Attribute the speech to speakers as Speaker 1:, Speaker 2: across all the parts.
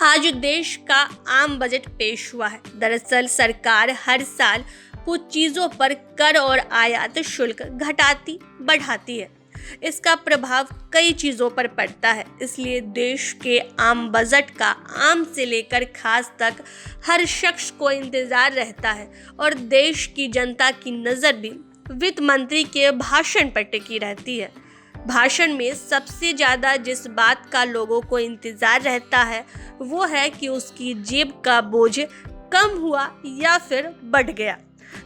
Speaker 1: आज देश का आम बजट पेश हुआ है। दरअसल सरकार हर साल कुछ चीजों पर कर और आयात शुल्क घटाती बढ़ाती है। इसका प्रभाव कई चीजों पर पड़ता है, इसलिए देश के आम बजट का आम से लेकर खास तक हर शख्स को इंतजार रहता है और देश की जनता की नजर भी वित्त मंत्री के भाषण पर टिकी रहती है। भाषण में सबसे ज़्यादा जिस बात का लोगों को इंतज़ार रहता है वो है कि उसकी जेब का बोझ कम हुआ या फिर बढ़ गया।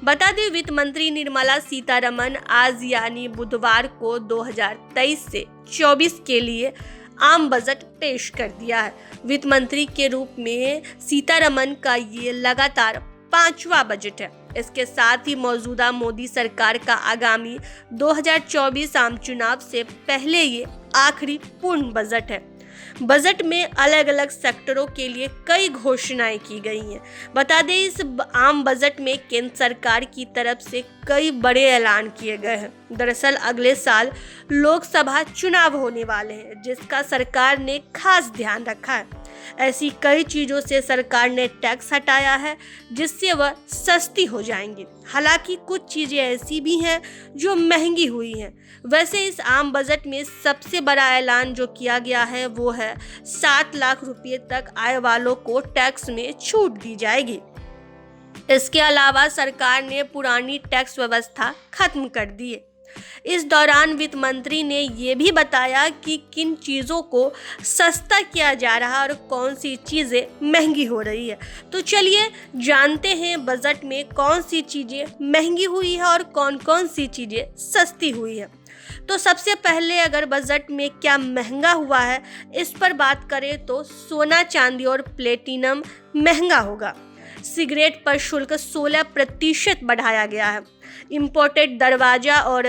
Speaker 1: बता दें, वित्त मंत्री निर्मला सीतारमण आज यानी बुधवार को 2023 से 24 के लिए आम बजट पेश कर दिया है। वित्त मंत्री के रूप में सीतारमण का ये लगातार 5वां बजट है। इसके साथ ही मौजूदा मोदी सरकार का आगामी 2024 आम चुनाव से पहले ये आखिरी पूर्ण बजट है। बजट में अलग अलग सेक्टरों के लिए कई घोषणाएं की गई हैं। बता दें, इस आम बजट में केंद्र सरकार की तरफ से कई बड़े ऐलान किए गए हैं। दरअसल अगले साल लोकसभा चुनाव होने वाले हैं, जिसका सरकार ने खास ध्यान रखा है। ऐसी कई चीज़ों से सरकार ने टैक्स हटाया है जिससे वह सस्ती हो जाएंगी। हालांकि कुछ चीज़ें ऐसी भी हैं जो महंगी हुई हैं। वैसे इस आम बजट में सबसे बड़ा ऐलान जो किया गया है वो है 7 लाख रुपये तक आय वालों को टैक्स में छूट दी जाएगी। इसके अलावा सरकार ने पुरानी टैक्स व्यवस्था खत्म कर दी है। इस दौरान वित्त मंत्री ने ये भी बताया कि किन चीज़ों को सस्ता किया जा रहा है और कौन सी चीज़ें महंगी हो रही है। तो चलिए जानते हैं बजट में कौन सी चीज़ें महंगी हुई है और कौन कौन सी चीज़ें सस्ती हुई है। तो सबसे पहले अगर बजट में क्या महंगा हुआ है इस पर बात करें तो सोना, चांदी और प्लेटिनम महंगा होगा। सिगरेट पर शुल्क 16% बढ़ाया गया है। इम्पोर्टेड दरवाज़ा और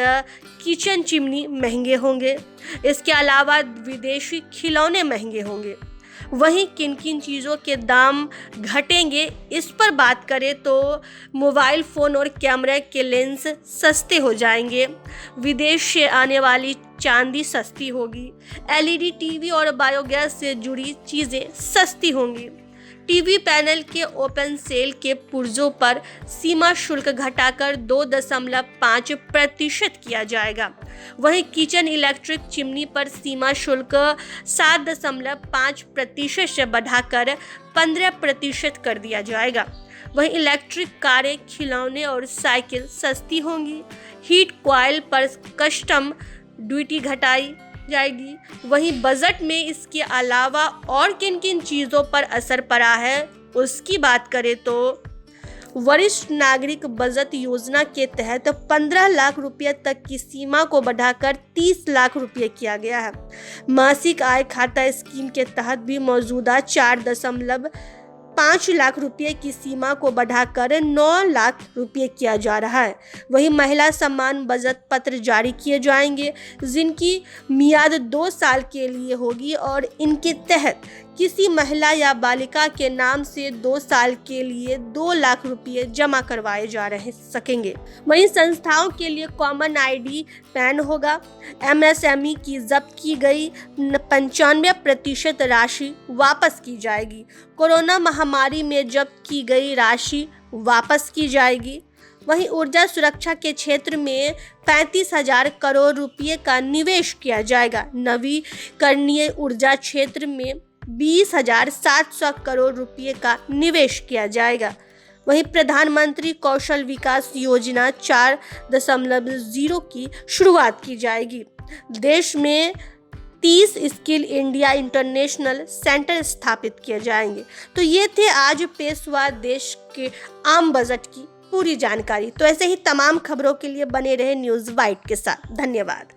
Speaker 1: किचन चिमनी महंगे होंगे। इसके अलावा विदेशी खिलौने महंगे होंगे। वहीं किन किन चीज़ों के दाम घटेंगे इस पर बात करें तो मोबाइल फ़ोन और कैमरे के लेंस सस्ते हो जाएंगे। विदेश से आने वाली चांदी सस्ती होगी। एलईडी टीवी और बायोगैस से जुड़ी चीज़ें सस्ती होंगी। टीवी पैनल के ओपन सेल के पुर्जों पर सीमा शुल्क घटाकर 2.5% किया जाएगा। वहीं किचन इलेक्ट्रिक चिमनी पर सीमा शुल्क 7.5% से बढ़ाकर 15% कर दिया जाएगा। वहीं इलेक्ट्रिक कारें, खिलौने और साइकिल सस्ती होंगी। हीट कॉइल पर कस्टम ड्यूटी घटाई जाएगी। वहीं बजट में इसके अलावा और किन किन चीज़ों पर असर पड़ा है उसकी बात करें तो वरिष्ठ नागरिक बचत योजना के तहत 15 लाख रुपये तक की सीमा को बढ़ाकर 30 लाख रुपये किया गया है। मासिक आय खाता स्कीम के तहत भी मौजूदा 4.5 लाख रुपये की सीमा को बढ़ाकर 9 लाख रुपये किया जा रहा है। वहीं महिला सम्मान बचत पत्र जारी किए जाएंगे, जिनकी मियाद 2 साल के लिए होगी और इनके तहत किसी महिला या बालिका के नाम से 2 साल के लिए 2 लाख रुपये जमा करवाए जा सकेंगे। वहीं संस्थाओं के लिए कॉमन आईडी पैन होगा। एमएसएमई की जब्त की गई 95% राशि वापस की जाएगी। कोरोना महामारी में जब्त की गई राशि वापस की जाएगी। वहीं ऊर्जा सुरक्षा के क्षेत्र में 35,000 करोड़ रुपये का निवेश किया जाएगा। नवीकरणीय ऊर्जा क्षेत्र में 20,700 करोड़ रुपये का निवेश किया जाएगा। वहीं प्रधानमंत्री कौशल विकास योजना 4.0 की शुरुआत की जाएगी। देश में 30 स्किल इंडिया इंटरनेशनल सेंटर स्थापित किए जाएंगे। तो ये थे आज पेश हुआ देश के आम बजट की पूरी जानकारी। तो ऐसे ही तमाम खबरों के लिए बने रहे न्यूज़ वाइट के साथ। धन्यवाद।